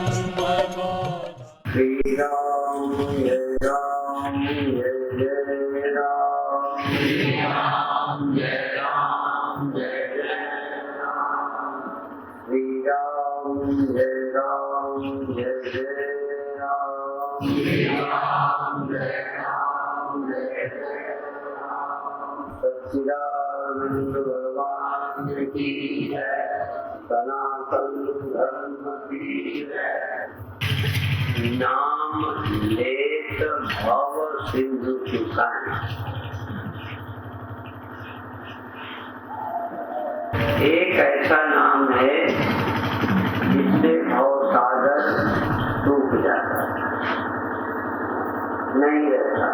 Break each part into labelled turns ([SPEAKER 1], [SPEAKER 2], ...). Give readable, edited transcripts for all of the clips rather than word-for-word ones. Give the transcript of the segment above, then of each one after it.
[SPEAKER 1] श्री राम जय राम जय जय राम। श्री राम जय राम जय जय राम। श्री राम जय राम जय जय राम। श्री राम जय राम जय जय राम। सच्चिदानंद भगवान की जय। सनातन धर्म की जय। नाम लेत भव सिंधु चुकाए। एक ऐसा नाम है जिससे भव सागर डूब जाता नहीं रहता।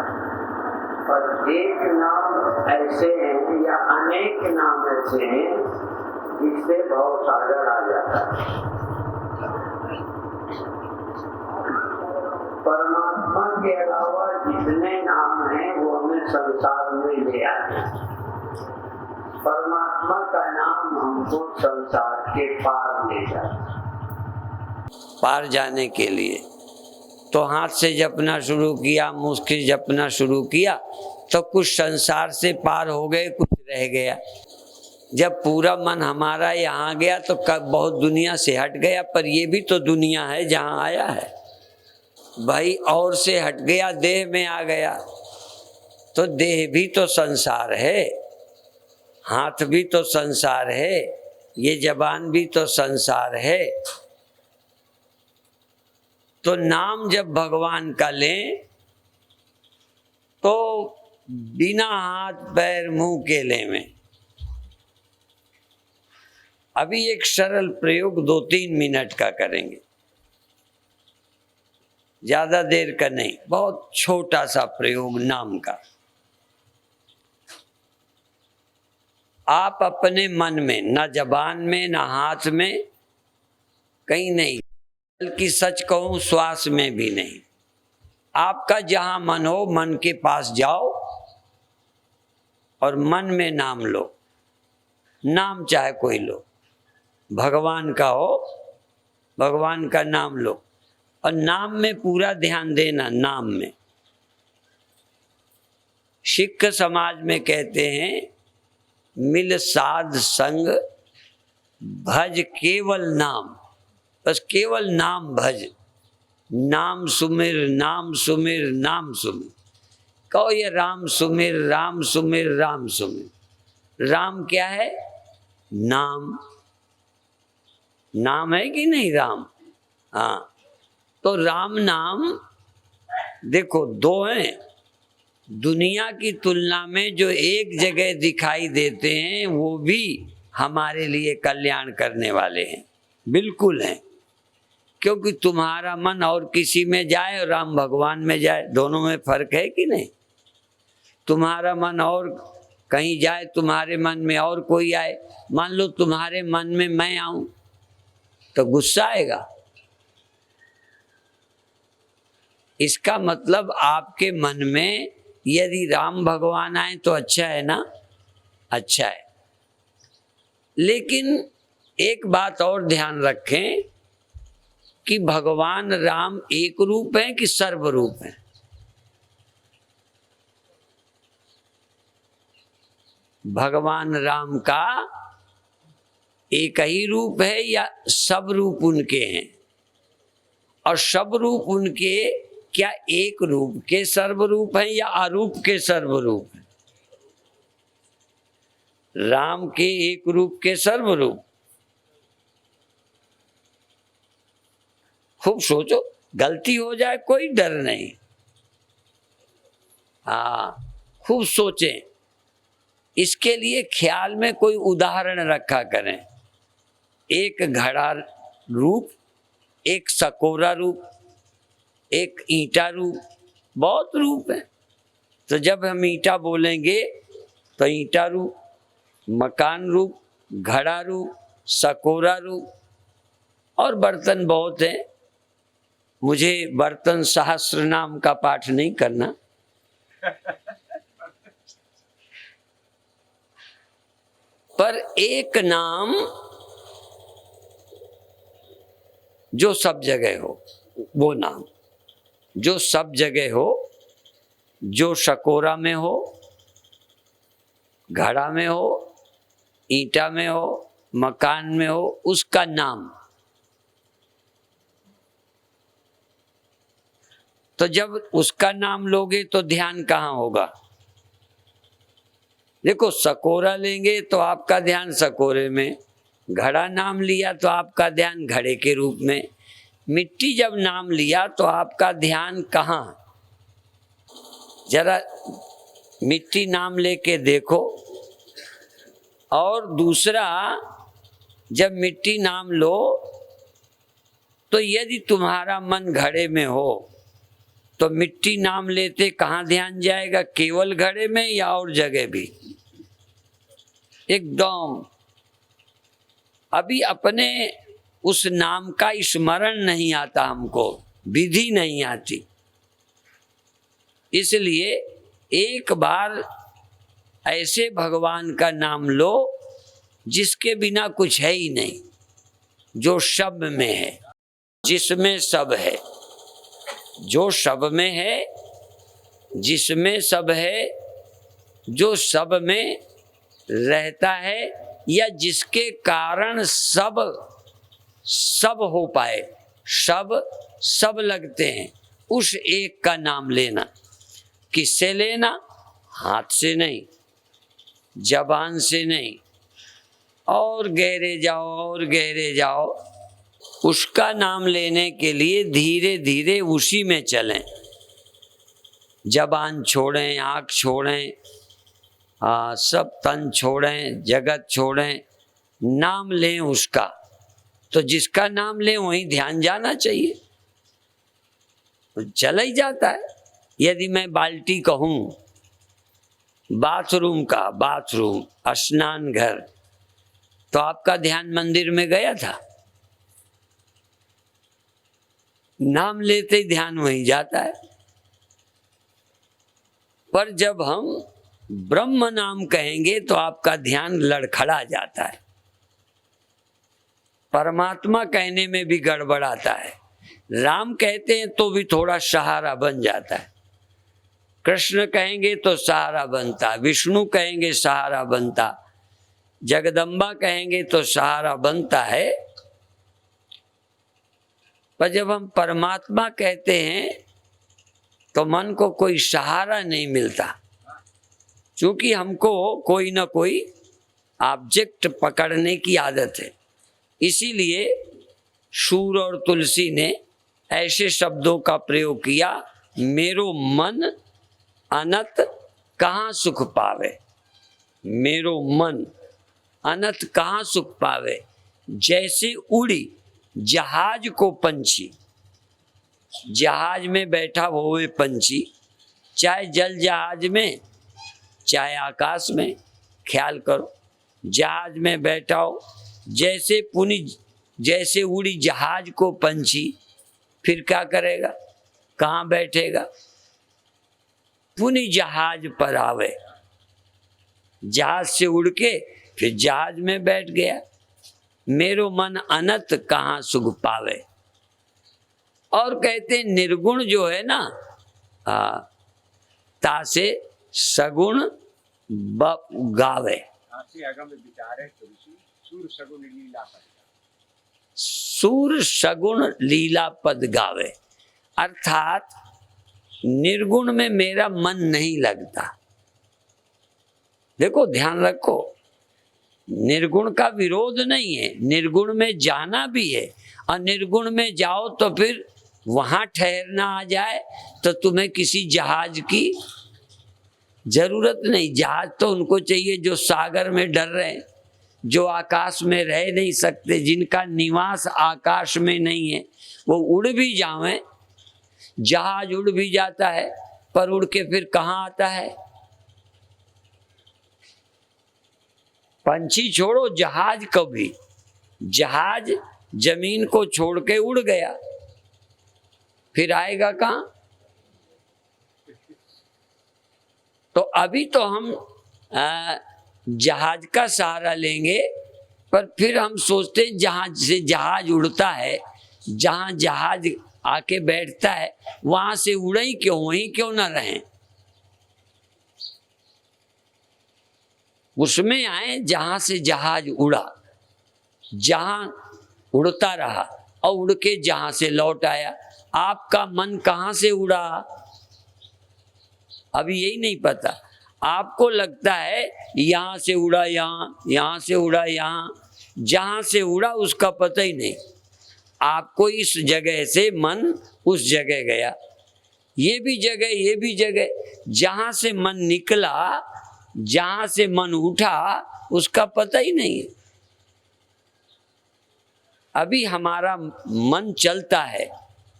[SPEAKER 1] और एक नाम ऐसे हैं या अनेक नाम ऐसे हैं जिससे भव सागर आ जाता है। परमात्मा के अलावा जितने नाम हैं वो हमें संसार में ले आते हैं। परमात्मा का नाम हमको संसार के पार ले जाता है।
[SPEAKER 2] पार जाने के लिए तो हाथ से जपना शुरू किया, मुख से जपना शुरू किया तो कुछ संसार से पार हो गए, कुछ रह गया। जब पूरा मन हमारा यहाँ गया तो बहुत दुनिया से हट गया, पर ये भी तो दुनिया है जहाँ आया है भाई। और से हट गया, देह में आ गया तो देह भी तो संसार है, हाथ भी तो संसार है, ये जबान भी तो संसार है। तो नाम जब भगवान का लें तो बिना हाथ पैर मुंह के लें। अभी एक सरल प्रयोग 2-3 मिनट का करेंगे, ज्यादा देर का नहीं, बहुत छोटा सा प्रयोग नाम का। आप अपने मन में, ना जबान में ना हाथ में, कहीं नहीं, बल्कि सच कहूं श्वास में भी नहीं, आपका जहां मन हो मन के पास जाओ और मन में नाम लो। नाम चाहे कोई लो, भगवान का हो, भगवान का नाम लो। और नाम में पूरा ध्यान देना। नाम में सिख समाज में कहते हैं, मिल साध संग भज केवल नाम। बस केवल नाम भज, नाम सुमिर नाम सुमिर नाम सुमिर। कहो ये राम सुमिर राम सुमिर राम सुमिर। राम क्या है? नाम। नाम है कि नहीं राम? हाँ, तो राम नाम देखो 2 हैं। दुनिया की तुलना में जो एक जगह दिखाई देते हैं वो भी हमारे लिए कल्याण करने वाले हैं, बिल्कुल हैं। क्योंकि तुम्हारा मन और किसी में जाए और राम भगवान में जाए, दोनों में फर्क है कि नहीं? तुम्हारा मन और कहीं जाए, तुम्हारे मन में और कोई आए। मान लो तुम्हारे मन में मैं आऊं तो गुस्सा आएगा। इसका मतलब आपके मन में यदि राम भगवान आए तो अच्छा है ना? अच्छा है। लेकिन एक बात और ध्यान रखें कि भगवान राम एक रूप है कि सर्व रूप है? भगवान राम का एक ही रूप है या सब रूप उनके हैं? और सब रूप उनके क्या एक रूप के सर्व रूप हैं या अरूप के सर्व रूप हैं? राम के एक रूप के सर्व रूप। खूब सोचो, गलती हो जाए कोई डर नहीं। हाँ, खूब सोचें। इसके लिए ख्याल में कोई उदाहरण रखा करें। एक घड़ा रूप, एक सकोरा रूप, एक ईंटा रूप, बहुत रूप है। तो जब हम ईंटा बोलेंगे तो ईंटा रूप, मकान रूप, घड़ा रूप, सकोरा रूप, और बर्तन बहुत हैं। मुझे बर्तन सहस्त्र नाम का पाठ नहीं करना। पर एक नाम जो सब जगह हो, वो नाम जो सब जगह हो, जो शकोरा में हो, घड़ा में हो, ईंटा में हो, मकान में हो, उसका नाम। तो जब उसका नाम लोगे तो ध्यान कहाँ होगा? देखो, सकोरा लेंगे तो आपका ध्यान सकोरे में, घड़ा नाम लिया तो आपका ध्यान घड़े के रूप में, मिट्टी जब नाम लिया तो आपका ध्यान कहाँ? जरा मिट्टी नाम लेके देखो। और दूसरा, जब मिट्टी नाम लो तो यदि तुम्हारा मन घड़े में हो तो मिट्टी नाम लेते कहाँ ध्यान जाएगा? केवल घड़े में या और जगह भी? एकदम। अभी अपने उस नाम का स्मरण नहीं आता, हमको विधि नहीं आती। इसलिए एक बार ऐसे भगवान का नाम लो जिसके बिना कुछ है ही नहीं, जो सब में है, जिसमें सब है, जो सब में है, जिसमें सब है, जो सब में रहता है, या जिसके कारण सब हो पाए, सब लगते हैं, उस एक का नाम लेना। किससे लेना? हाथ से नहीं, जबान से नहीं, और गहरे जाओ और गहरे जाओ। उसका नाम लेने के लिए धीरे धीरे उसी में चलें। जबान छोड़ें, आँख छोड़ें, सब तन छोड़ें, जगत छोड़ें, नाम लें उसका। तो जिसका नाम लें वहीं ध्यान जाना चाहिए, तो चला ही जाता है। यदि मैं बाल्टी कहूँ, बाथरूम का, बाथरूम, स्नान घर, तो आपका ध्यान मंदिर में गया था? नाम लेते ही ध्यान वहीं जाता है। पर जब हम ब्रह्म नाम कहेंगे तो आपका ध्यान लड़खड़ा जाता है। परमात्मा कहने में भी गड़बड़ आता है। राम कहते हैं तो भी थोड़ा सहारा बन जाता है। कृष्ण कहेंगे तो सहारा बनता, विष्णु कहेंगे सहारा बनता, जगदम्बा कहेंगे तो सहारा बनता है। पर जब हम परमात्मा कहते हैं तो मन को कोई सहारा नहीं मिलता, क्योंकि हमको कोई ना कोई ऑब्जेक्ट पकड़ने की आदत है। इसीलिए सूर और तुलसी ने ऐसे शब्दों का प्रयोग किया, मेरो मन अनत कहाँ सुख पावे, मेरो मन अनत कहाँ सुख पावे। जैसे उड़ी जहाज को पंछी, जहाज में बैठा हुए पंछी, चाहे जल जहाज में चाहे आकाश में, ख्याल करो, जहाज में बैठा हो, जैसे उड़ी जहाज को पंछी, फिर क्या करेगा? कहाँ बैठेगा? पुनि जहाज पर आवे, जहाज से उड़ के फिर जहाज में बैठ गया। मेरो मन अनंत कहाँ सुख पावे। और कहते निर्गुण जो है ना, तासे सगुण गावे। सूर सगुण लीला पद गावे। अर्थात निर्गुण में मेरा मन नहीं लगता। देखो, ध्यान रखो, निर्गुण का विरोध नहीं है, निर्गुण में जाना भी है। और निर्गुण में जाओ तो फिर वहां ठहरना आ जाए तो तुम्हें किसी जहाज की जरूरत नहीं। जहाज तो उनको चाहिए जो सागर में डर रहे हैं, जो आकाश में रह नहीं सकते, जिनका निवास आकाश में नहीं है। वो उड़ भी जावें, जहाज उड़ भी जाता है, पर उड़ के फिर कहाँ आता है? पंछी छोड़ो, जहाज कभी, जहाज जमीन को छोड़ के उड़ गया, फिर आएगा कहाँ? तो अभी तो हम जहाज का सहारा लेंगे, पर फिर हम सोचते जहाज से जहाज उड़ता है जहां जहाज आके बैठता है वहां से उड़े ही क्यों, वहीं क्यों ना रहें? उसमें आए जहां से जहाज उड़ा, जहां उड़ता रहा और उड़ के जहां से लौट आया। आपका मन कहां से उड़ा अभी यही नहीं पता। आपको लगता है यहां से उड़ा यहां, यहां से उड़ा यहां, जहां से उड़ा उसका पता ही नहीं। आपको इस जगह से मन उस जगह गया, ये भी जगह ये भी जगह, जहां से मन निकला, जहां से मन उठा उसका पता ही नहीं है। अभी हमारा मन चलता है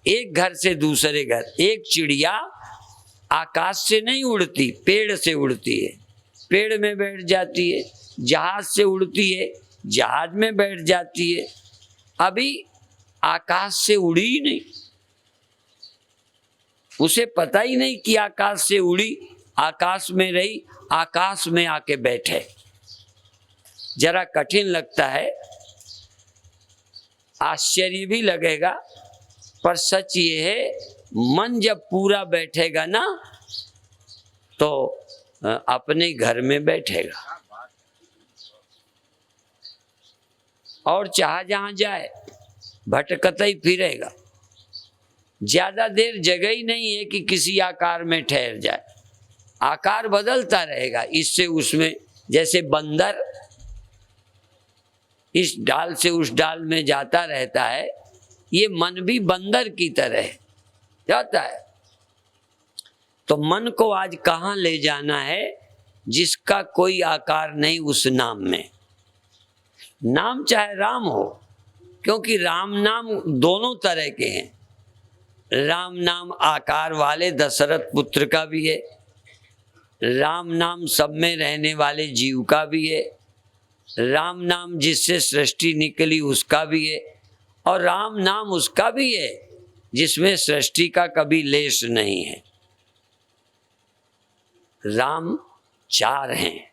[SPEAKER 2] एक घर से दूसरे घर। एक चिड़िया आकाश से नहीं उड़ती, पेड़ से उड़ती है, पेड़ में बैठ जाती है। जहाज से उड़ती है, जहाज में बैठ जाती है। अभी आकाश से उड़ी ही नहीं, उसे पता ही नहीं कि आकाश से उड़ी, आकाश में रही, आकाश में आके बैठे। जरा कठिन लगता है, आश्चर्य भी लगेगा, पर सच ये है मन जब पूरा बैठेगा ना तो अपने घर में बैठेगा और चाहे जहां जाए भटकता ही फिरेगा। ज्यादा देर जगह ही नहीं है कि किसी आकार में ठहर जाए, आकार बदलता रहेगा इससे उसमें। जैसे बंदर इस डाल से उस डाल में जाता रहता है, ये मन भी बंदर की तरह जाता है। तो मन को आज कहाँ ले जाना है जिसका कोई आकार नहीं उस नाम में। नाम चाहे राम हो, क्योंकि राम नाम दोनों तरह के हैं। राम नाम आकार वाले दशरथ पुत्र का भी है, राम नाम सब में रहने वाले जीव का भी है, राम नाम जिससे सृष्टि निकली उसका भी है, और राम नाम उसका भी है जिसमें सृष्टि का कभी लेश नहीं है। राम चार हैं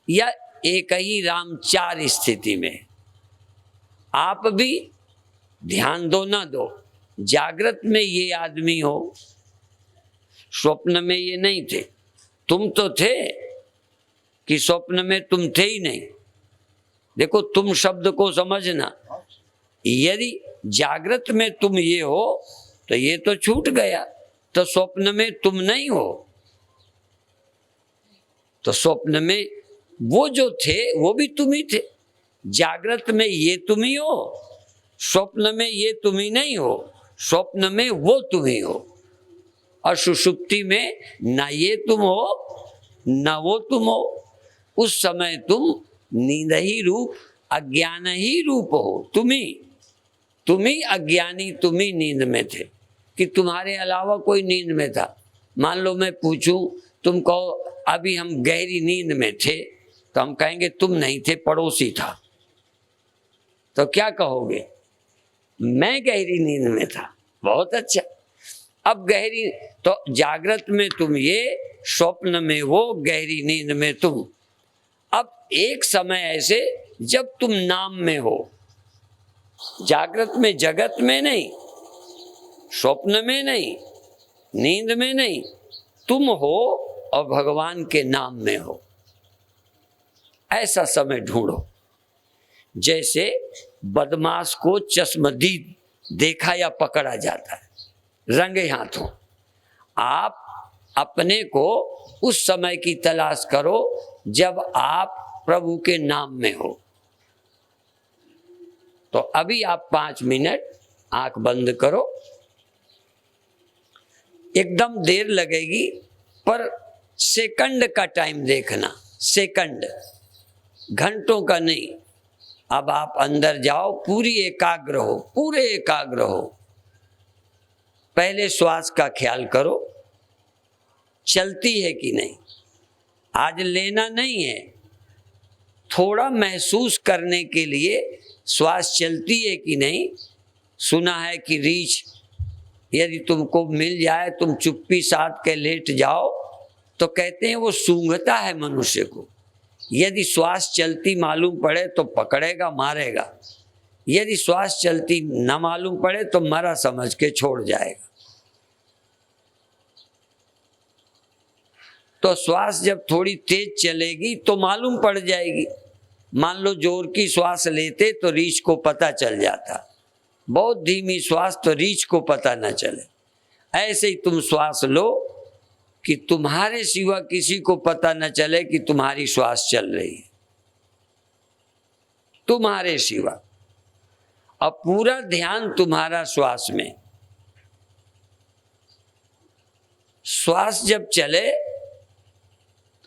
[SPEAKER 2] या एक ही राम चार स्थिति में। आप भी ध्यान दो ना दो, जागृत में ये आदमी हो, स्वप्न में ये नहीं थे। तुम तो थे कि स्वप्न में तुम थे ही नहीं। देखो तुम शब्द को समझना, यदि जागृत में तुम ये हो तो ये तो छूट गया, तो स्वप्न में तुम नहीं हो। तो स्वप्न में वो जो थे वो भी तुम ही थे, जागृत में ये तुम ही हो, स्वप्न में ये तुम ही नहीं हो, स्वप्न में वो तुम ही हो, और सुषुप्ति में ना ये तुम हो ना वो तुम हो। उस समय तुम नींद ही रूप, अज्ञान ही रूप हो। तुम ही अज्ञानी, तुम ही नींद में थे कि तुम्हारे अलावा कोई नींद में था। मान लो मैं पूछूं, तुम कहो अभी हम गहरी नींद में थे, तो हम कहेंगे तुम नहीं थे, पड़ोसी था। तो क्या कहोगे? मैं गहरी नींद में था। बहुत अच्छा। अब गहरी तो जागृत में तुम ये, स्वप्न में वो, गहरी नींद में तुम। अब एक समय ऐसे जब तुम नाम में हो, जागृत में, जगत में नहीं, स्वप्न में नहीं, नींद में नहीं, तुम हो और भगवान के नाम में हो। ऐसा समय ढूंढो। जैसे बदमाश को चश्मदीद देखा या पकड़ा जाता है रंगे हाथों, आप अपने को उस समय की तलाश करो जब आप प्रभु के नाम में हो। तो अभी आप 5 मिनट आंख बंद करो। एकदम देर लगेगी पर सेकंड का टाइम देखना, सेकंड, घंटों का नहीं। अब आप अंदर जाओ, पूरी एकाग्र हो, पूरे एकाग्र हो। पहले श्वास का ख्याल करो, चलती है कि नहीं। आज लेना नहीं है, थोड़ा महसूस करने के लिए श्वास चलती है कि नहीं। सुना है कि रीछ यदि तुमको मिल जाए, तुम चुप्पी साध के लेट जाओ, तो कहते हैं वो सूंघता है मनुष्य को। यदि श्वास चलती मालूम पड़े तो पकड़ेगा, मारेगा। यदि श्वास चलती न मालूम पड़े तो मरा समझ के छोड़ जाएगा। तो श्वास जब थोड़ी तेज चलेगी तो मालूम पड़ जाएगी। मान लो जोर की श्वास लेते तो रीछ को पता चल जाता, बहुत धीमी श्वास तो रीछ को पता न चले। ऐसे ही तुम श्वास लो कि तुम्हारे सिवा किसी को पता न चले कि तुम्हारी श्वास चल रही है, तुम्हारे सिवा। अब पूरा ध्यान तुम्हारा श्वास में। श्वास जब चले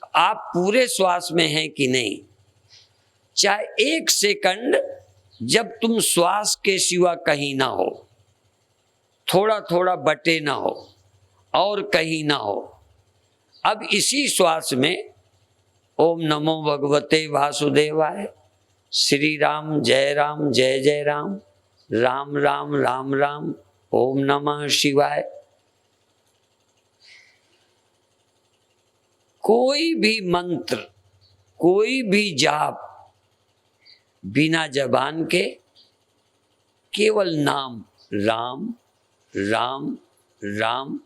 [SPEAKER 2] तो आप पूरे श्वास में हैं कि नहीं। चाहे 1 सेकंड जब तुम श्वास के सिवा कहीं ना हो, थोड़ा थोड़ा बटे ना हो और कहीं ना हो। अब इसी श्वास में ओम नमो भगवते वासुदेवाय, श्री राम जय जय राम, राम राम राम राम, ओम नमः शिवाय। कोई भी मंत्र, कोई भी जाप बिना जबान के, केवल नाम राम राम राम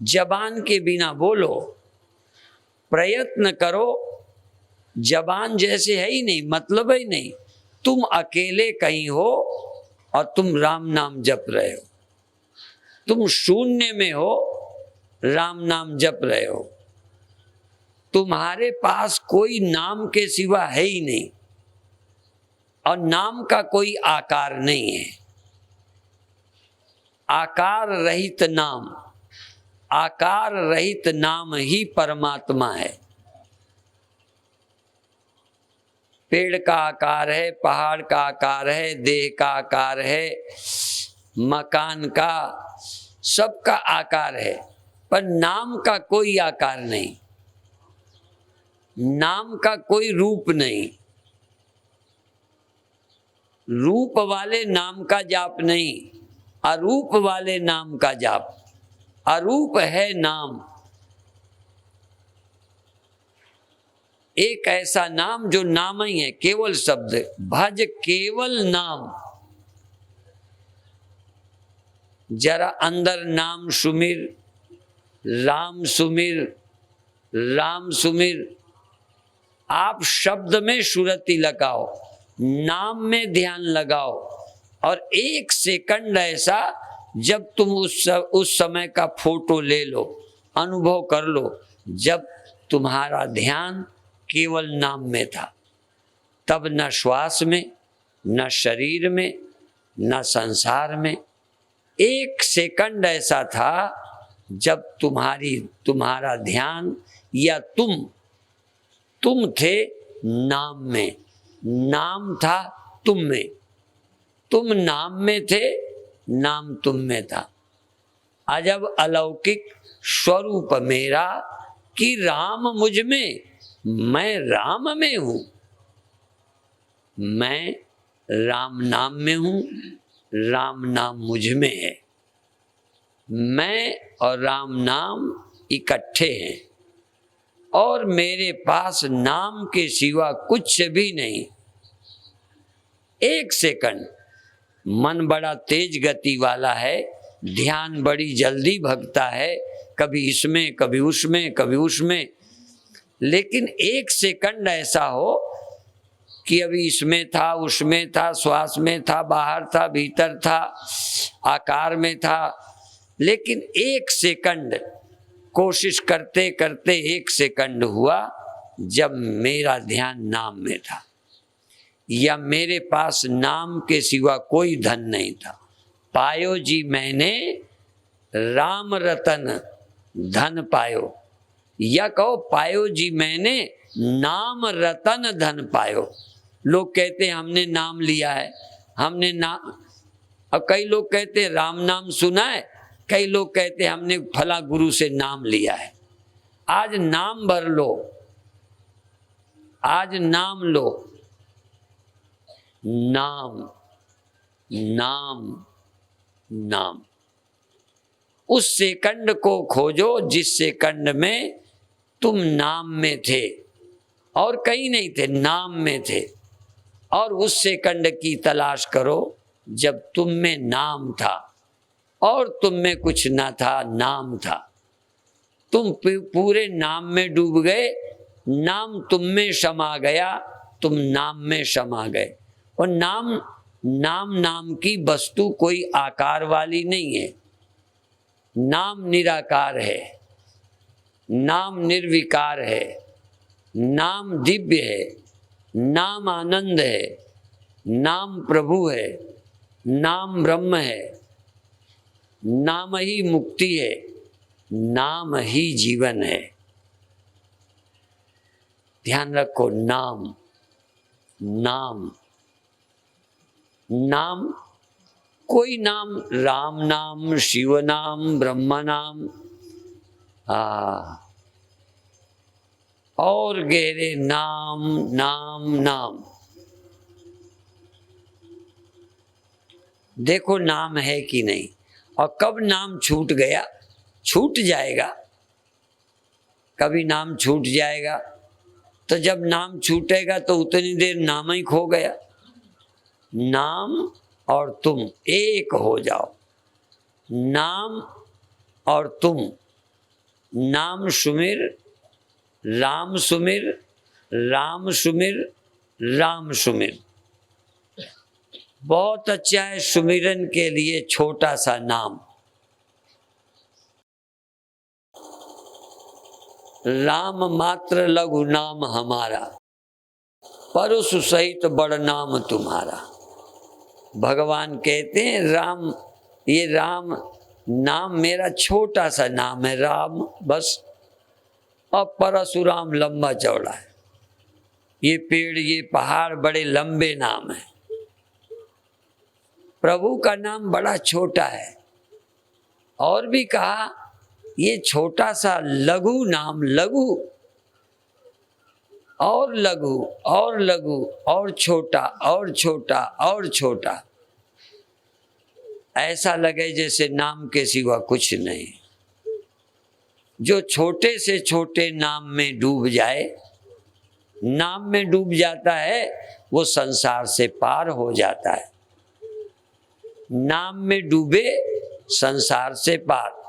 [SPEAKER 2] जबान के बिना बोलो। प्रयत्न करो, जबान जैसे है ही नहीं, मतलब ही नहीं। तुम अकेले कहीं हो और तुम राम नाम जप रहे हो, तुम शून्य में हो, राम नाम जप रहे हो। तुम्हारे पास कोई नाम के सिवा है ही नहीं और नाम का कोई आकार नहीं है। आकार रहित नाम, आकार रहित नाम ही परमात्मा है। पेड़ का आकार है, पहाड़ का आकार है, देह का आकार है, मकान का, सबका आकार है, पर नाम का कोई आकार नहीं, नाम का कोई रूप नहीं। रूप वाले नाम का जाप नहीं, अरूप वाले नाम का जाप। अरूप है नाम, एक ऐसा नाम जो नाम ही है, केवल शब्द। भज केवल नाम। जरा अंदर नाम सुमिर, राम सुमिर, राम सुमिर। आप शब्द में सुरति लगाओ, नाम में ध्यान लगाओ और 1 सेकंड ऐसा जब तुम उस समय का फोटो ले लो, अनुभव कर लो, जब तुम्हारा ध्यान केवल नाम में था। तब न श्वास में, न शरीर में, न संसार में। 1 सेकंड ऐसा था जब तुम्हारा ध्यान या तुम थे नाम में, नाम था तुम में, तुम नाम में थे, नाम तुम में था। अजब अलौकिक स्वरूप मेरा कि राम मुझ में, मैं राम में हूं। मैं राम नाम में हूं, राम नाम मुझ में है। मैं और राम नाम इकट्ठे हैं और मेरे पास नाम के सिवा कुछ भी नहीं। 1 सेकंड। मन बड़ा तेज गति वाला है, ध्यान बड़ी जल्दी भगता है, कभी इसमें कभी उसमें कभी उसमें। लेकिन 1 सेकंड ऐसा हो कि अभी इसमें था, उसमें था, श्वास में था, बाहर था, भीतर था, आकार में था। लेकिन 1 सेकंड कोशिश करते करते 1 सेकंड हुआ जब मेरा ध्यान नाम में था, या मेरे पास नाम के सिवा कोई धन नहीं था। पायो जी मैंने राम रतन धन पायो, या कहो पायो जी मैंने नाम रतन धन पायो। लोग कहते हैं हमने नाम लिया है, हमने नाम। अब कई लोग कहते हैं राम नाम सुना है, कई लोग कहते हैं हमने फला गुरु से नाम लिया है। आज नाम भर लो, आज नाम लो। नाम नाम नाम। उस सेकंड को खोजो जिस सेकंड में तुम नाम में थे और कहीं नहीं थे, नाम में थे। और उस सेकंड की तलाश करो जब तुम में नाम था और तुम में कुछ ना था, नाम था। तुम पूरे नाम में डूब गए, नाम तुम में समा गया, तुम नाम में समा गए। और नाम की वस्तु कोई आकार वाली नहीं है। नाम निराकार है, नाम निर्विकार है, नाम दिव्य है, नाम आनंद है, नाम प्रभु है, नाम ब्रह्म है, नाम ही मुक्ति है, नाम ही जीवन है। ध्यान रखो, नाम नाम नाम, कोई नाम, राम नाम, शिव नाम, ब्रह्म नाम, और गहरे नाम नाम नाम। देखो नाम है कि नहीं, और कब नाम छूट गया, छूट जाएगा, कभी नाम छूट जाएगा। तो जब नाम छूटेगा तो उतनी देर नाम ही खो गया। नाम और तुम एक हो जाओ, नाम और तुम, नाम सुमिर, राम सुमिर, राम सुमिर, राम सुमिर। बहुत अच्छा है सुमिरन के लिए छोटा सा नाम। राम मात्र लघु नाम हमारा, परुष सहित बड़ नाम तुम्हारा। भगवान कहते हैं राम, ये राम नाम मेरा छोटा सा नाम है, राम बस। और परशुराम लंबा चौड़ा है। ये पेड़, ये पहाड़ बड़े लंबे नाम है। प्रभु का नाम बड़ा छोटा है। और भी कहा ये छोटा सा लघु नाम, लघु और लघु और लघु और छोटा और छोटा और छोटा, ऐसा लगे जैसे नाम के सिवा कुछ नहीं। जो छोटे से छोटे नाम में डूब जाए, नाम में डूब जाता है, वो संसार से पार हो जाता है। नाम में डूबे, संसार से पार।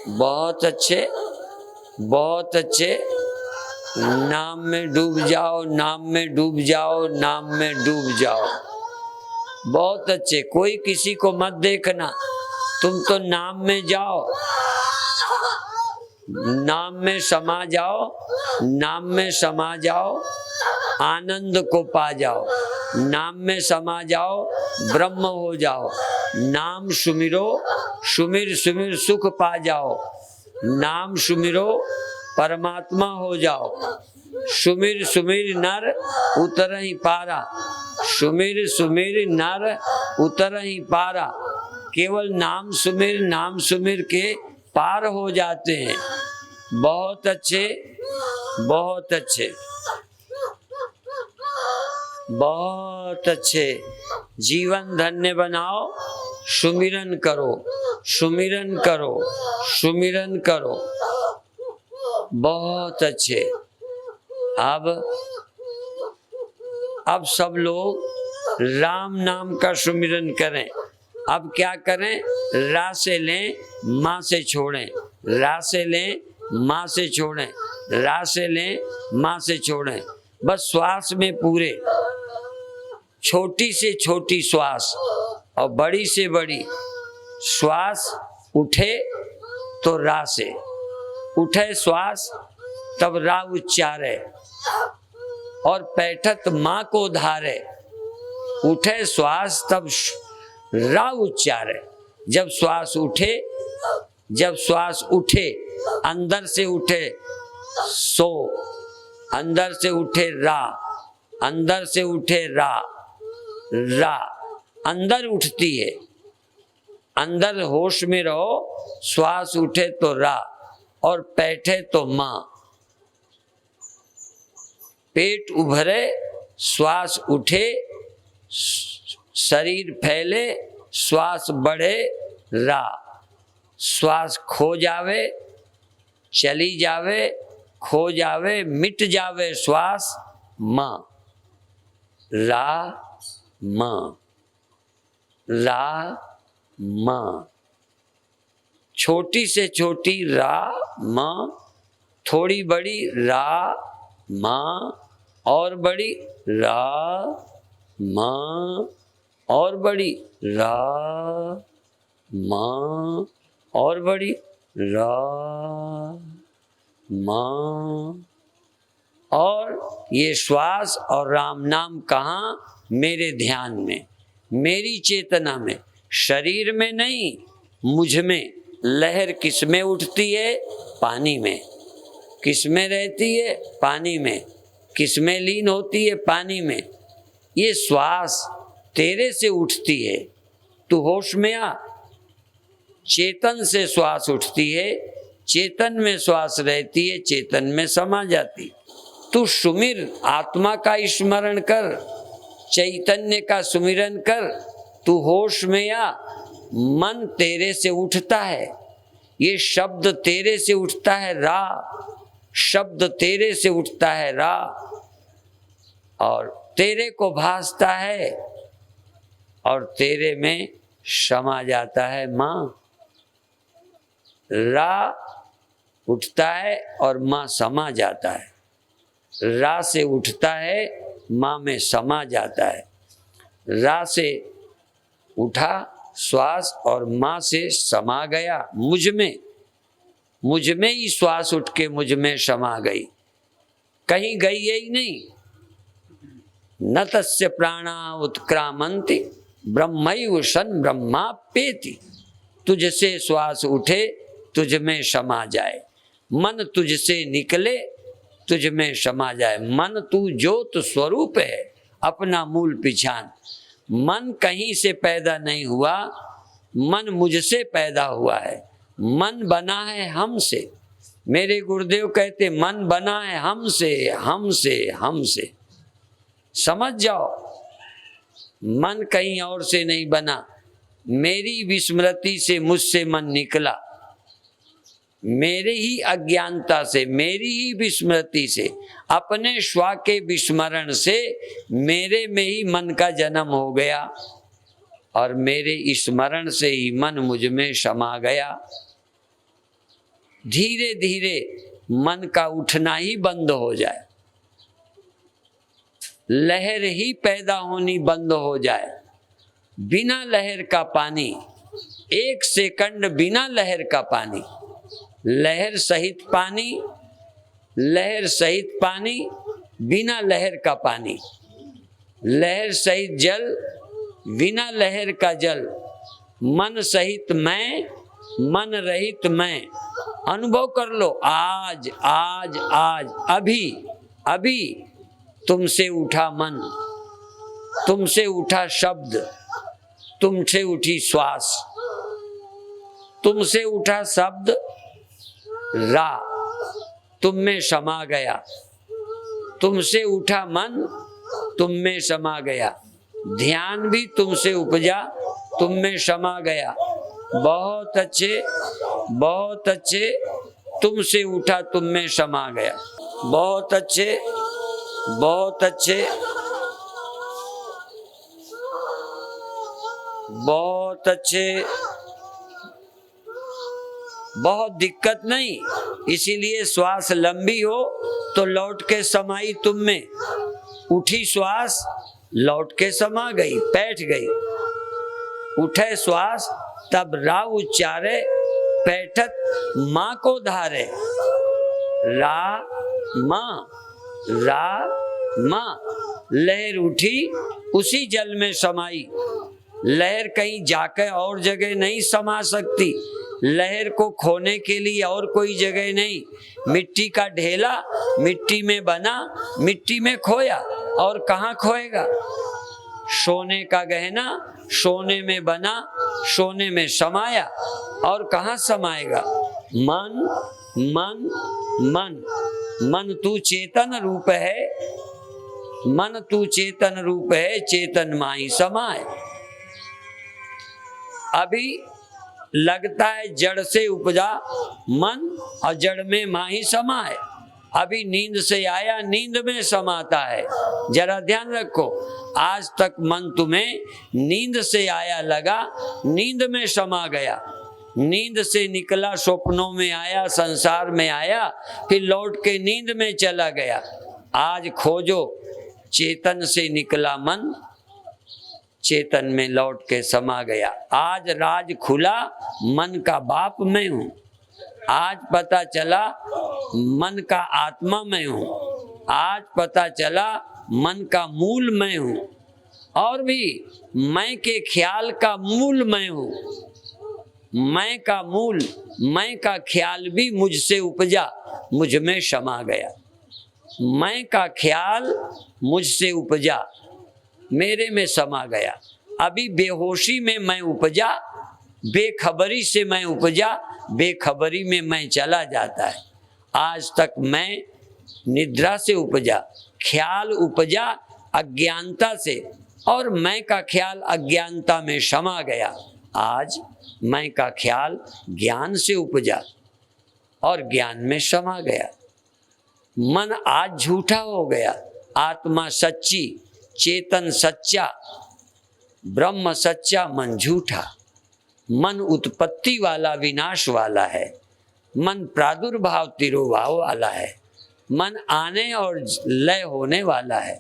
[SPEAKER 2] बहुत अच्छे, बहुत अच्छे। नाम में डूब जाओ, नाम में डूब जाओ, नाम में डूब जाओ। बहुत अच्छे। कोई किसी को मत देखना, तुम तो नाम में जाओ, नाम में समा जाओ, नाम में समा जाओ, आनंद को पा जाओ। नाम में समा जाओ, ब्रह्म हो जाओ। नाम सुमिरो, सुमिर सुमिर सुख पा जाओ। नाम सुमिरो, परमात्मा हो जाओ। सुमिर सुमिर नर उतर ही पारा, सुमिर सुमिर नर उतर ही पारा। केवल नाम सुमिर के पार हो जाते हैं। बहुत अच्छे, बहुत अच्छे, बहुत अच्छे। जीवन धन्य बनाओ, सुमिरन करो, सुमिरन करो, सुमिरन करो। बहुत अच्छे। अब सब लोग राम नाम का सुमिरन करें। अब क्या करें? रा से लें, माँ से छोड़ें, रा से लें, माँ से छोड़ें, रा से लें, माँ से छोड़ें। बस श्वास में पूरे, छोटी से छोटी श्वास और बड़ी से बड़ी श्वास उठे तो रा से उठे श्वास, तब रा उच्चारे और पैठत माँ को धारे। उठे श्वास तब रा उच्चारे। जब श्वास उठे, जब श्वास उठे, अंदर से उठे सो, अंदर से उठे रा, अंदर से उठे रा, रा अंदर उठती है। अंदर होश में रहो, श्वास उठे तो रा और बैठे तो माँ। पेट उभरे, श्वास उठे, शरीर फैले, श्वास बढ़े, रा। श्वास खो जावे, चली जावे, खो जावे, मिट जावे श्वास, माँ। रा म, रा म, छोटी से छोटी रा म, थोड़ी बड़ी रा म, और बड़ी रा म, और बड़ी रा म, और बड़ी रा म। और ये श्वास और राम नाम कहाँ? मेरे ध्यान में, मेरी चेतना में, शरीर में नहीं, मुझ में। लहर किस में उठती है? पानी में। किस में रहती है? पानी में। किस में लीन होती है? पानी में। ये श्वास तेरे से उठती है, तू होश में आ। चेतन से श्वास उठती है, चेतन में श्वास रहती है, चेतन में समा जाती। तू सुमिर, आत्मा का स्मरण कर, चैतन्य का सुमिरन कर, तू होश में आ। मन तेरे से उठता है, ये शब्द तेरे से उठता है रा, शब्द तेरे से उठता है रा, और तेरे को भासता है, और तेरे में समा जाता है माँ। रा उठता है और माँ समा जाता है। रा से उठता है, माँ में समा जाता है। रा से उठा श्वास और माँ से समा गया मुझ में। मुझ में ही श्वास उठ के मुझ में समा गई, कहीं गई यही नहीं। न तस्य प्राणा उत्क्रामन्ति ब्रह्मैव सन ब्रह्माप्येति। तुझसे श्वास उठे, तुझ में समा जाए। मन तुझसे निकले, तुझ में समा जाए। मन तू ज्योत स्वरूप है, अपना मूल पिछान। मन कहीं से पैदा नहीं हुआ, मन मुझसे पैदा हुआ है। मन बना है हमसे। मेरे गुरुदेव कहते मन बना है हमसे, हमसे, हमसे। समझ जाओ, मन कहीं और से नहीं बना। मेरी विस्मृति से मुझसे मन निकला, मेरी ही अज्ञानता से, मेरी ही विस्मृति से, अपने स्व के विस्मरण से मेरे में ही मन का जन्म हो गया, और मेरे स्मरण से ही मन मुझ में समा गया। धीरे धीरे मन का उठना ही बंद हो जाए, लहर ही पैदा होनी बंद हो जाए। बिना लहर का पानी, एक सेकंड बिना लहर का पानी, लहर सहित पानी, लहर सहित पानी, बिना लहर का पानी, लहर सहित जल, बिना लहर का जल, मन सहित मैं, मन रहित मैं। अनुभव कर लो आज, आज, आज, अभी, अभी तुमसे उठा मन, तुमसे उठा शब्द, तुमसे उठी श्वास, तुमसे उठा शब्द रा, तुम में समा गया। तुमसे उठा मन, तुम में समा गया। ध्यान भी तुमसे उपजा, तुम में समा गया। बहुत अच्छे, बहुत अच्छे। तुमसे उठा, तुम में समा गया। बहुत अच्छे, बहुत अच्छे, बहुत अच्छे। बहुत दिक्कत नहीं, इसीलिए श्वास लंबी हो तो लौट के समाई तुम में। उठी श्वास, लौट के समा गई, बैठ गई। उठे श्वास, तब रा उच्चारे, बैठत माँ को धारे। रा माँ, रा माँ। लहर उठी, उसी जल में समाई। लहर कहीं जाकर और जगह नहीं समा सकती। लहर को खोने के लिए और कोई जगह नहीं। मिट्टी का ढेला मिट्टी में बना, मिट्टी में खोया, और कहाँ खोएगा। सोने का गहना सोने में बना, सोने में समाया, और कहाँ समाएगा। मन, मन, मन। मन तू चेतन रूप है, मन तू चेतन रूप है, चेतन माही समाए। अभी लगता है जड़ से उपजा मन, और जड़ में माही समाए। अभी नींद से आया, नींद में समाता है। जरा ध्यान रखो, आज तक मन तुम्हें नींद से आया लगा, नींद में समा गया, नींद से निकला, स्वप्नों में आया, संसार में आया, फिर लौट के नींद में चला गया। आज खोजो, चेतन से निकला मन, चेतन में लौट के समा गया। आज राज खुला, मन का बाप मैं हूं। आज पता चला मन का आत्मा मैं हूं। आज पता चला मन का मूल मैं हूं, और भी मैं के ख्याल का मूल मैं हूं। मैं का मूल, मैं का ख्याल भी मुझसे उपजा, मुझ में समा गया। मैं का ख्याल मुझसे उपजा, मेरे में समा गया। अभी बेहोशी में मैं उपजा, बेखबरी से मैं उपजा, बेखबरी में मैं चला जाता है। आज तक मैं निद्रा से उपजा, ख्याल उपजा अज्ञानता से, और मैं का ख्याल अज्ञानता में समा गया। आज मैं का ख्याल ज्ञान से उपजा और ज्ञान में समा गया। मन आज झूठा हो गया, आत्मा सच्ची, चेतन सच्चा, ब्रह्म सच्चा, मन झूठा। मन उत्पत्ति वाला, विनाश वाला है। मन प्रादुर्भाव तिरोभाव वाला है। मन आने और लय होने वाला है।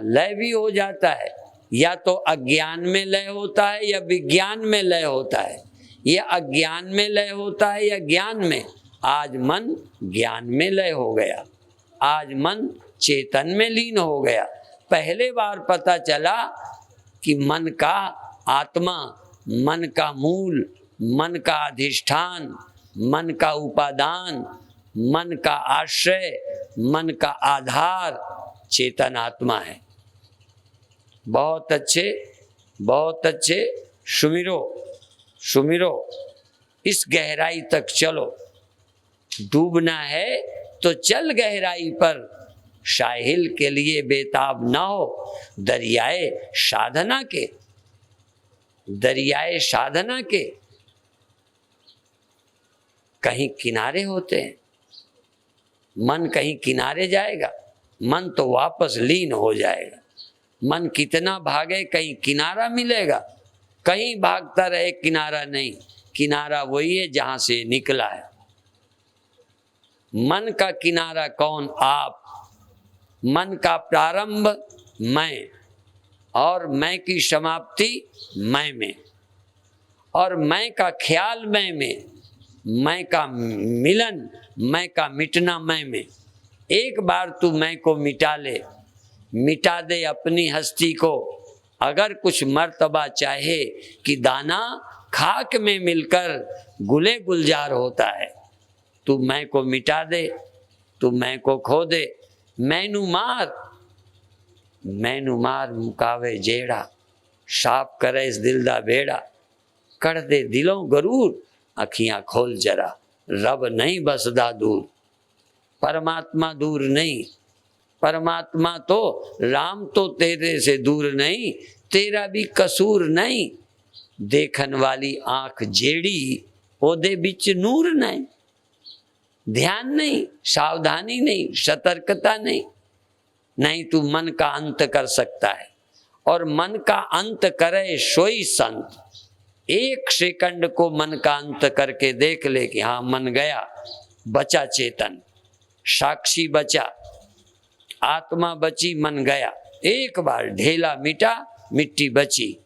[SPEAKER 2] लय भी हो जाता है, या तो अज्ञान में लय होता है या विज्ञान में लय होता है, या अज्ञान में लय होता है या ज्ञान में। आज मन ज्ञान में लय हो गया, आज मन चेतन में लीन हो गया। पहले बार पता चला कि मन का आत्मा, मन का मूल, मन का अधिष्ठान, मन का उपादान, मन का आश्रय, मन का आधार चेतन आत्मा है। बहुत अच्छे, बहुत अच्छे। सुमिरो, सुमिरो, इस गहराई तक चलो। डूबना है तो चल गहराई पर, साहिल के लिए बेताब ना हो दरियाए साधना के, दरियाए साधना के। कहीं किनारे होते हैं, मन कहीं किनारे जाएगा, मन तो वापस लीन हो जाएगा। मन कितना भागे, कहीं किनारा मिलेगा? कहीं भागता रहे, किनारा नहीं। किनारा वही है जहां से निकला है। मन का किनारा कौन? आप। मन का प्रारंभ मैं, और मैं की समाप्ति मैं में, और मैं का ख्याल मैं में, मैं का मिलन, मैं का मिटना मैं में। एक बार तू मैं को मिटा ले, मिटा दे अपनी हस्ती को। अगर कुछ मर्तबा चाहे कि दाना खाक में मिलकर गुले गुलजार होता है, तू मैं को मिटा दे, तू मैं को खो दे। मैनू मार, मैनू मार मुकावे जेड़ा, साफ करे इस दिल दा बेड़ा। कर दे दिलों गरूर, अखियां खोल जरा, रब नहीं बसदा दूर। परमात्मा दूर नहीं, परमात्मा तो, राम तो तेरे से दूर नहीं, तेरा भी कसूर नहीं। देखन वाली आंख जेड़ी, ओदे बिच नूर नहीं। ध्यान नहीं, सावधानी नहीं, सतर्कता नहीं, नहीं तू मन का अंत कर सकता है। और मन का अंत करे सोई संत। एक सेकंड को मन का अंत करके देख ले कि हाँ मन गया, बचा चेतन, साक्षी बचा, आत्मा बची, मन गया। एक बार ढेला मिटा, मिट्टी बची।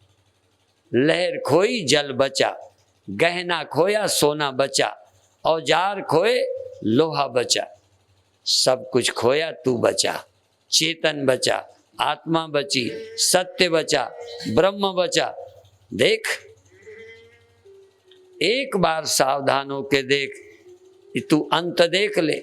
[SPEAKER 2] लहर खोई, जल बचा। गहना खोया, सोना बचा। औजार खोए, लोहा बचा। सब कुछ खोया, तू बचा। चेतन बचा, आत्मा बची, सत्य बचा, ब्रह्म बचा। देख, एक बार सावधान होके देख, तू अंत देख ले।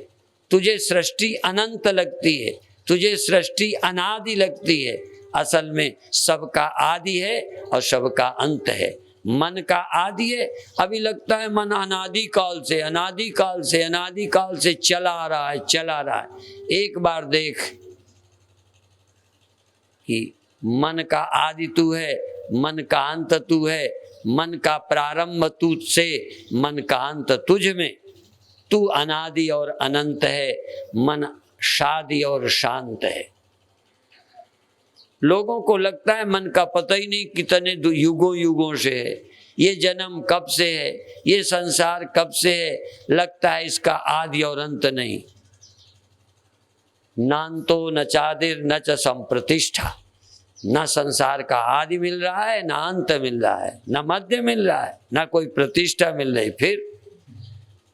[SPEAKER 2] तुझे सृष्टि अनंत लगती है, तुझे सृष्टि अनादि लगती है। असल में सबका आदि है और सबका अंत है। मन का आदि है, अभी लगता है मन अनादि काल से, अनादि काल से, अनादि काल से चला आ रहा है, चला आ रहा है। एक बार देख कि मन का आदि तू है, मन का अंत तू है, मन का प्रारंभ तुझ से, मन का अंत तुझ में। तू अनादि और अनंत है, मन शादी और शांत है। लोगों को लगता है मन का पता ही नहीं कितने युगों युगों से है, ये जन्म कब से है, ये संसार कब से है, लगता है इसका आदि और अंत नहीं। नान्तो न चादिर न च संप्रतिष्ठा, न संसार का आदि मिल रहा है, न अंत मिल रहा है, न मध्य मिल रहा है, न कोई प्रतिष्ठा मिल रही। फिर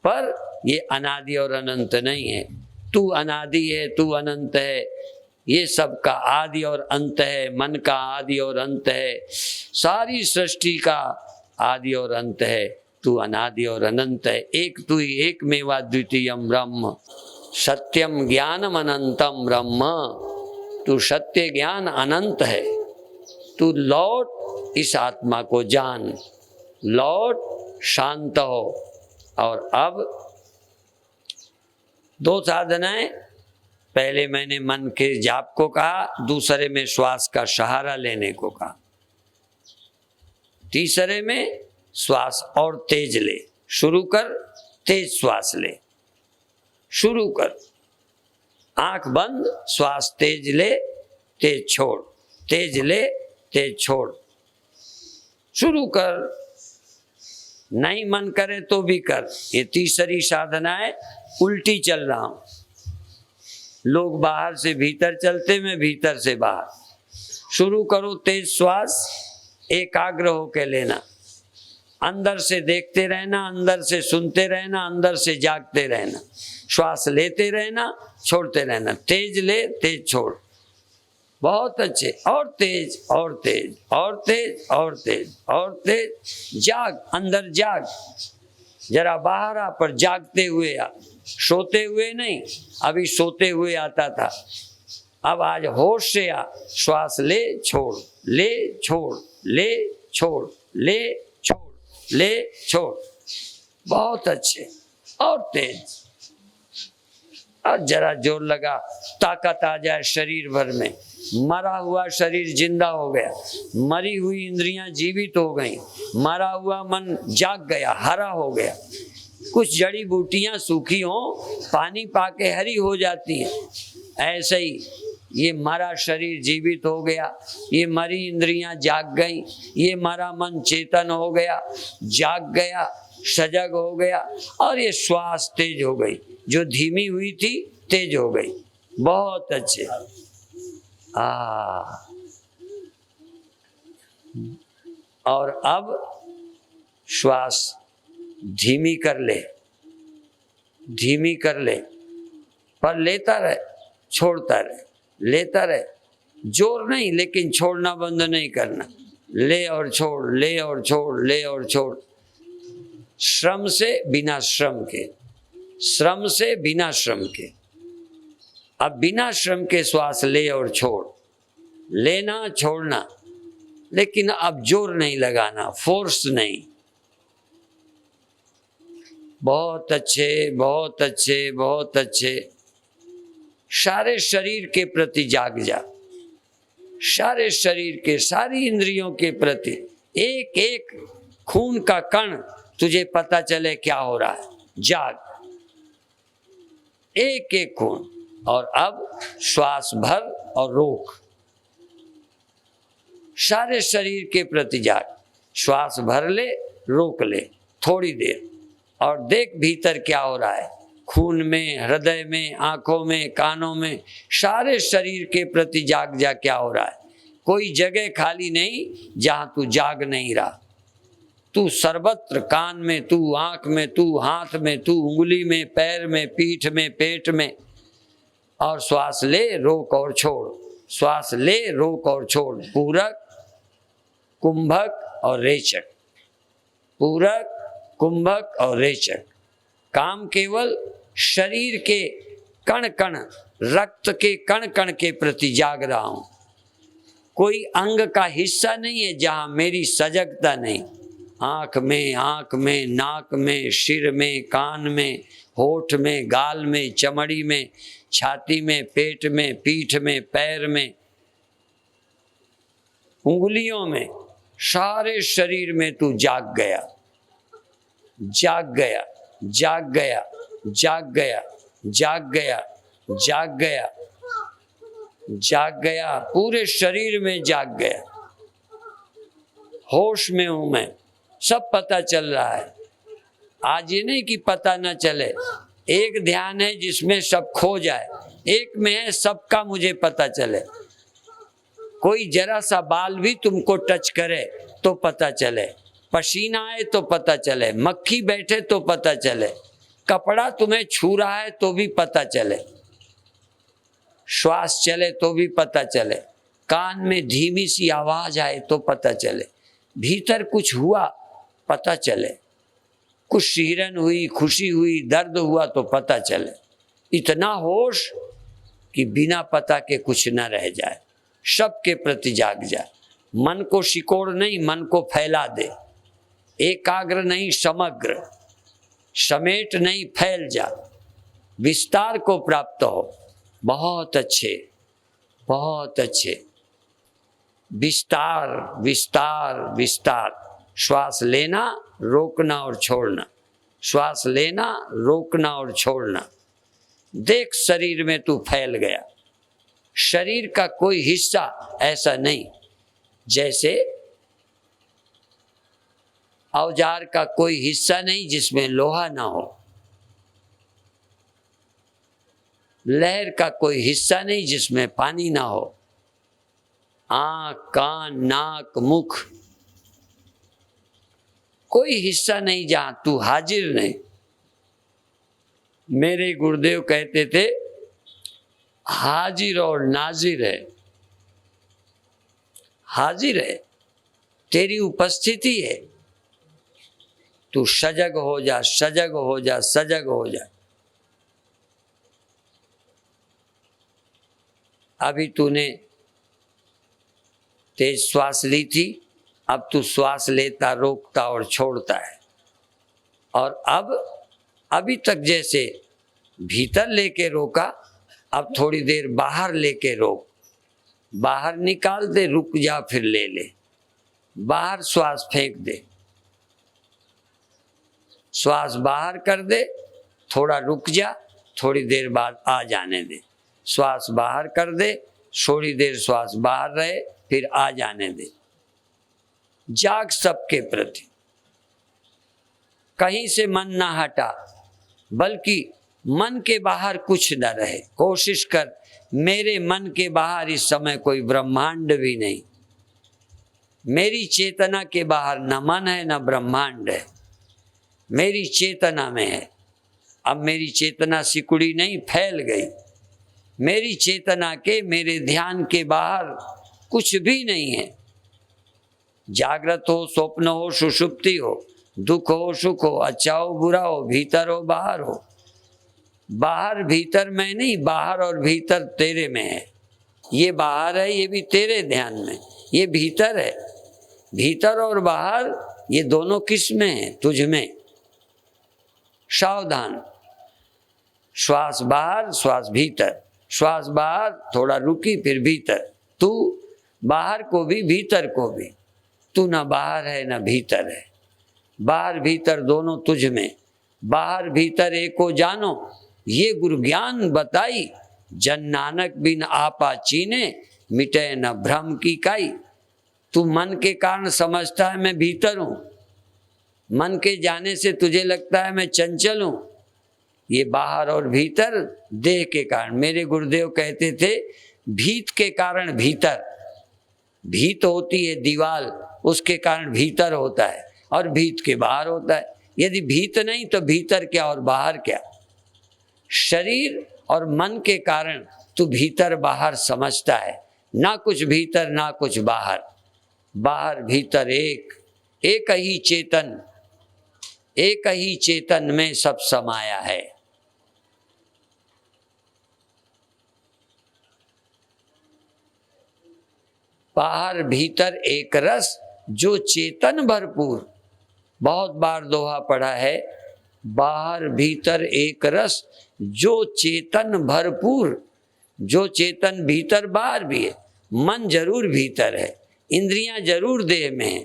[SPEAKER 2] पर ये अनादि और अनंत नहीं है। तू अनादि है, तू अनंत है, ये सब का आदि और अंत है, मन का आदि और अंत है, सारी सृष्टि का आदि और अंत है। तू अनादि और अनंत है, एक तू ही एकमेवा द्वितीयम ब्रह्म, सत्यम ज्ञानम अनंतम ब्रह्म। तू सत्य ज्ञान अनंत है। तू लौट इस आत्मा को जान, लौट शांत हो। और अब दो साधनाएं, पहले मैंने मन के जाप को कहा, दूसरे में श्वास का सहारा लेने को कहा, तीसरे में श्वास और तेज ले। शुरू कर, तेज श्वास ले, शुरू कर, आंख बंद, श्वास तेज ले, तेज छोड़, तेज ले, तेज छोड़, शुरू कर। नहीं मन करे तो भी कर। ये तीसरी साधना है। उल्टी चल रहा हूं, लोग बाहर से भीतर चलते, मैं भीतर से बाहर। शुरू करो, तेज श्वास एकाग्र होकर लेना, अंदर से देखते रहना, अंदर से सुनते रहना, अंदर से जागते रहना, श्वास लेते रहना, छोड़ते रहना, तेज ले, तेज छोड़। बहुत अच्छे, और तेज और तेज और तेज और तेज और तेज। जाग, अंदर जाग, जरा बाहर आ, पर जागते हुए आ, सोते हुए नहीं। अभी सोते हुए आता था, अब आज होश से आ। श्वास ले, छोड़, ले, छोड़, ले, छोड़, ले, छोड़, ले, छोड़। बहुत अच्छे, और तेज। और जरा जोर लगा, ताकत आ जाए शरीर भर में। मरा हुआ शरीर जिंदा हो गया, मरी हुई इंद्रियां जीवित हो गई, मरा हुआ मन जाग गया, हरा हो गया। कुछ जड़ी बूटियां सूखी हों, पानी पाके हरी हो जाती हैं, ऐसे ही ये मरा शरीर जीवित हो गया, ये मरी इंद्रियां जाग गई, ये मरा मन चेतन हो गया, जाग गया, सजग हो गया। और ये श्वास तेज हो गई, जो धीमी हुई थी तेज हो गई। बहुत अच्छे। और अब श्वास धीमी कर ले, धीमी कर ले, पर लेता रहे, छोड़ता रहे, लेता रहे, जोर नहीं, लेकिन छोड़ना बंद नहीं करना। ले और छोड़, ले और छोड़, ले और छोड़। श्रम से बिना श्रम के, श्रम से बिना श्रम के। अब बिना श्रम के श्वास ले और छोड़, लेना छोड़ना, लेकिन अब जोर नहीं लगाना, फोर्स नहीं। बहुत अच्छे, बहुत अच्छे, बहुत अच्छे। सारे शरीर के प्रति जाग जा, सारे शरीर के, सारी इंद्रियों के प्रति। एक एक खून का कण तुझे पता चले क्या हो रहा है। जाग, एक एक खून। और अब श्वास भर और रोक, सारे शरीर के प्रति जाग। श्वास भर ले, रोक ले थोड़ी देर, और देख भीतर क्या हो रहा है। खून में, हृदय में, आंखों में, कानों में, सारे शरीर के प्रति जाग जा क्या हो रहा है। कोई जगह खाली नहीं जहां तू जाग नहीं रहा। तू सर्वत्र, कान में तू, आंख में तू, हाथ में तू, उंगली में, पैर में, पीठ में, पेट में। और श्वास ले, रोक और छोड़, श्वास ले, रोक और छोड़। पूरक, कुंभक और रेचक, पूरक, कुंभक और रेचक। काम केवल शरीर के कण कण, रक्त के कण कण के प्रति जाग रहा हूं। कोई अंग का हिस्सा नहीं है जहां मेरी सजगता नहीं। आंख में, नाक में, सिर में, कान में, होठ में, गाल में, चमड़ी में, छाती में, पेट में, पीठ में, पैर में, उंगलियों में, सारे शरीर में तू जाग गया, जाग गया, जाग गया। जाग गया, जाग गया, जाग गया, जाग गया, पूरे शरीर में जाग गया, होश में हूं मैं, सब पता चल रहा है। आज ये नहीं कि पता न चले, एक ध्यान है जिसमें सब खो जाए, एक में है सबका मुझे पता चले। कोई जरा सा बाल भी तुमको टच करे तो पता चले, पसीना आए तो पता चले, मक्खी बैठे तो पता चले, कपड़ा तुम्हें छू रहा है तो भी पता चले, श्वास चले तो भी पता चले, कान में धीमी सी आवाज आए तो पता चले, भीतर कुछ हुआ पता चले, कुछ शीरन हुई, खुशी हुई, दर्द हुआ तो पता चले। इतना होश कि बिना पता के कुछ न रह जाए, सबके प्रति जाग जाए। मन को शिकोड़ नहीं, मन को फैला दे, एकाग्र नहीं समग्र, समेट नहीं फैल जा, विस्तार को प्राप्त हो। बहुत अच्छे, बहुत अच्छे, विस्तार विस्तार विस्तार। श्वास लेना, रोकना और छोड़ना, श्वास लेना, रोकना और छोड़ना। देख शरीर में तू फैल गया, शरीर का कोई हिस्सा ऐसा नहीं जैसे औजार का कोई हिस्सा नहीं जिसमें लोहा ना हो, लहर का कोई हिस्सा नहीं जिसमें पानी ना हो, आँख, कान, नाक, मुख, कोई हिस्सा नहीं जहां तू हाजिर नहीं। मेरे गुरुदेव कहते थे हाजिर और नाजिर है, हाजिर है, तेरी उपस्थिति है, तू सजग हो जा, सजग हो जा, सजग हो जा। अभी तूने तेज श्वास ली थी, अब तू श्वास लेता, रोकता और छोड़ता है। और अब अभी तक जैसे भीतर लेके रोका, अब थोड़ी देर बाहर लेके रोक, बाहर निकाल दे, रुक जा, फिर ले ले, बाहर श्वास फेंक दे, श्वास बाहर कर दे, थोड़ा रुक जा, थोड़ी देर बाद आ जाने दे, श्वास बाहर कर दे, थोड़ी देर श्वास बाहर रहे, फिर आ जाने दे। जाग सबके प्रति, कहीं से मन ना हटा, बल्कि मन के बाहर कुछ न रहे। कोशिश कर, मेरे मन के बाहर इस समय कोई ब्रह्मांड भी नहीं, मेरी चेतना के बाहर न मन है न ब्रह्मांड है, मेरी चेतना में है। अब मेरी चेतना सिकुड़ी नहीं, फैल गई। मेरी चेतना के, मेरे ध्यान के बाहर कुछ भी नहीं है। जागृत हो, स्वप्न हो, सुषुप्ति हो, दुख हो, सुख हो, अच्छा हो, बुरा हो, भीतर हो, बाहर हो, बाहर भीतर में नहीं, बाहर और भीतर तेरे में है। ये बाहर है, ये भी तेरे ध्यान में, ये भीतर है। भीतर और बाहर ये दोनों किस में है? तुझ में। सावधान, श्वास बाहर, श्वास भीतर, श्वास बाहर, थोड़ा रुकी, फिर भीतर। तू बाहर को भी भीतर को भी, तू ना बाहर है ना भीतर है, बाहर भीतर दोनों तुझ में। बाहर भीतर एको जानो, ये गुरु ज्ञान बताई, जन नानक बिन आपा चीने, मिटे न भ्रम की काई। तू मन के कारण समझता है मैं भीतर हूँ, मन के जाने से तुझे लगता है मैं चंचल हूँ। ये बाहर और भीतर देह के कारण। मेरे गुरुदेव कहते थे भीत के कारण भीतर, भीत होती है दीवाल, उसके कारण भीतर होता है, और भीत के बाहर होता है। यदि भीत नहीं तो भीतर क्या और बाहर क्या? शरीर और मन के कारण तू भीतर बाहर समझता है, ना कुछ भीतर ना कुछ बाहर। बाहर भीतर एक, एक ही चेतन, एक ही चेतन में सब समाया है। बाहर भीतर एक रस, जो चेतन भरपूर। बहुत बार दोहा पढ़ा है, बाहर भीतर एक रस, जो चेतन भरपूर। जो चेतन भीतर बाहर भी है, मन जरूर भीतर है, इंद्रियां जरूर देह में है,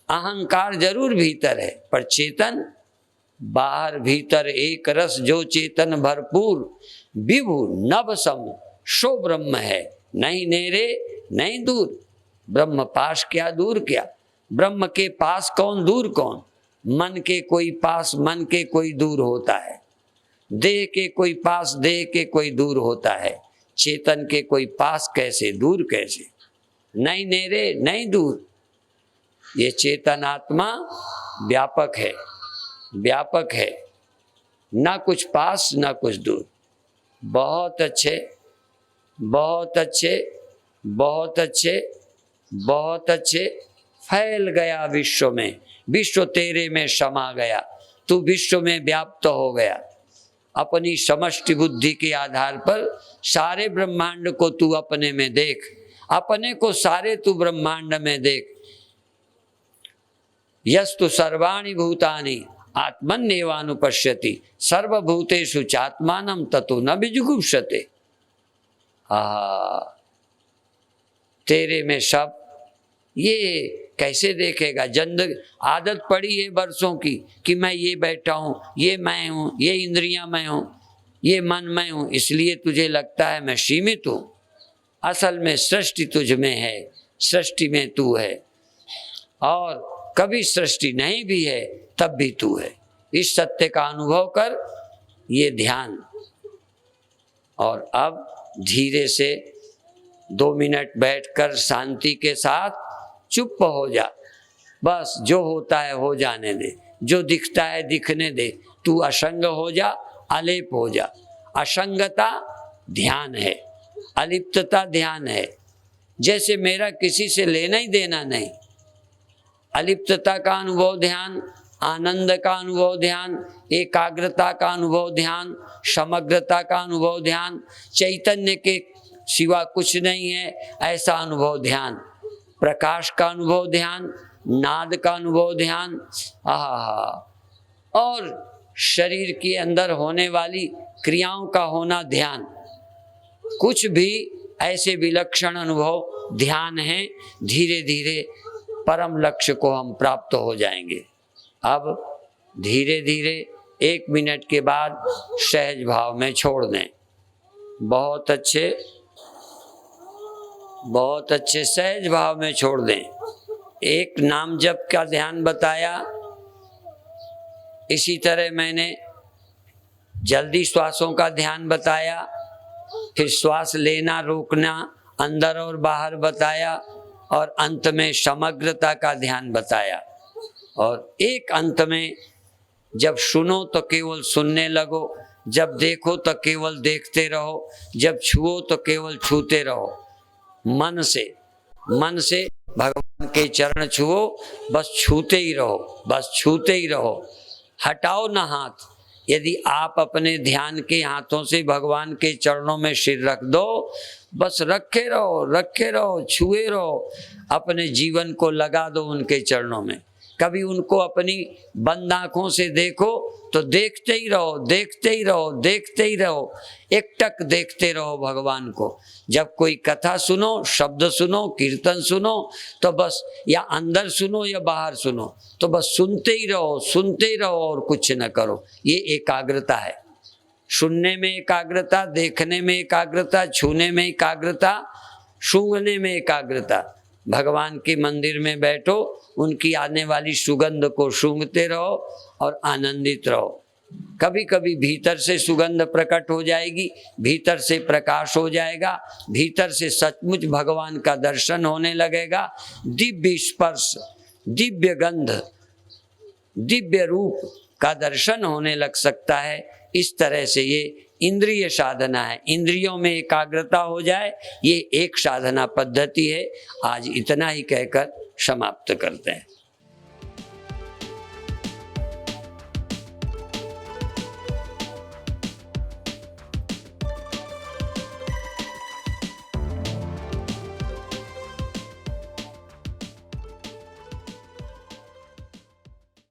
[SPEAKER 2] अहंकार जरूर भीतर है, पर चेतन बाहर भीतर एक रस जो चेतन भरपूर, विभु नभ सम सो ब्रह्म है, नहीं नेरे नहीं दूर। ब्रह्म पास क्या दूर क्या, ब्रह्म के पास कौन दूर कौन। मन के कोई पास मन के कोई दूर होता है, देह के कोई पास देह के कोई दूर होता है, चेतन के कोई पास कैसे दूर कैसे, नहीं नेरे नहीं दूर। ये चेतन आत्मा व्यापक है, व्यापक है, ना कुछ पास ना कुछ दूर। बहुत अच्छे बहुत अच्छे बहुत अच्छे बहुत अच्छे। फैल गया विश्व में, विश्व तेरे में समा गया, तू विश्व में व्याप्त हो गया। अपनी समष्टि बुद्धि के आधार पर सारे ब्रह्मांड को तू अपने में देख, अपने को सारे तू ब्रह्मांड में देख। यस्तु सर्वाणि भूतानि आत्मन्येवानुपश्यति सर्वभूतेषु चात्मानं ततो न विजुगुप्सते। तेरे में सब, ये कैसे देखेगा। आदत पड़ी है वर्षों की कि मैं ये बैठा हूँ, ये मैं हूँ, ये इंद्रियां मैं हूँ, ये मन मैं हूँ, इसलिए तुझे लगता है मैं सीमित हूँ। असल में सृष्टि तुझ में है, सृष्टि में तू है, और कभी सृष्टि नहीं भी है तब भी तू है। इस सत्य का अनुभव कर, ये ध्यान। और अब धीरे से 2 मिनट बैठकर शांति के साथ चुप हो जा। बस जो होता है हो जाने दे, जो दिखता है दिखने दे। तू असंग हो जा, अलेप हो जा। असंगता ध्यान है, अलिप्तता ध्यान है। जैसे मेरा किसी से लेना ही देना नहीं। अलिप्तता का अनुभव ध्यान, आनंद का अनुभव ध्यान, एकाग्रता का अनुभव ध्यान, समग्रता का अनुभव ध्यान, चैतन्य के सिवा कुछ नहीं है ऐसा अनुभव ध्यान, प्रकाश का अनुभव ध्यान, नाद का अनुभव ध्यान, और शरीर के अंदर होने वाली क्रियाओं का होना ध्यान। कुछ भी ऐसे विलक्षण अनुभव ध्यान है। धीरे धीरे परम लक्ष्य को हम प्राप्त हो जाएंगे। अब धीरे धीरे 1 मिनट के बाद सहज भाव में छोड़ दें। बहुत अच्छे बहुत अच्छे, सहज भाव में छोड़ दें। एक नाम जप का ध्यान बताया, इसी तरह मैंने जल्दी श्वासों का ध्यान बताया, फिर श्वास लेना रोकना अंदर और बाहर बताया, और अंत में समग्रता का ध्यान बताया। और एक अंत में जब सुनो तो केवल सुनने लगो, जब देखो तो केवल देखते रहो, जब छुओ तो केवल छूते रहो। मन से भगवान के चरण छुओ, बस छूते ही रहो, बस छूते ही रहो। हटाओ ना हाथ। यदि आप अपने ध्यान के हाथों से भगवान के चरणों में सिर रख दो, बस रखे रहो, छुए रहो। अपने जीवन को लगा दो उनके चरणों में। कभी उनको अपनी बंद आंखों से देखो तो देखते ही रहो, देखते ही रहो, देखते ही रहो, एकटक देखते रहो भगवान को। जब कोई कथा सुनो, शब्द सुनो, कीर्तन सुनो, तो बस या अंदर सुनो या बाहर सुनो, तो बस सुनते ही रहो और कुछ न करो। ये एकाग्रता है। सुनने में एकाग्रता, देखने में एकाग्रता, छूने में एकाग्रता, सूंघने में एकाग्रता। भगवान के मंदिर में बैठो, उनकी आने वाली सुगंध को सूंघते रहो और आनंदित रहो। कभी कभी भीतर से सुगंध प्रकट हो जाएगी, भीतर से प्रकाश हो जाएगा, भीतर से सचमुच भगवान का दर्शन होने लगेगा। दिव्य स्पर्श, दिव्य गंध, दिव्य रूप का दर्शन होने लग सकता है। इस तरह से ये इंद्रिय साधना है। इंद्रियों में एकाग्रता हो जाए, ये एक साधना पद्धति है। आज इतना ही कहकर समाप्त करते हैं।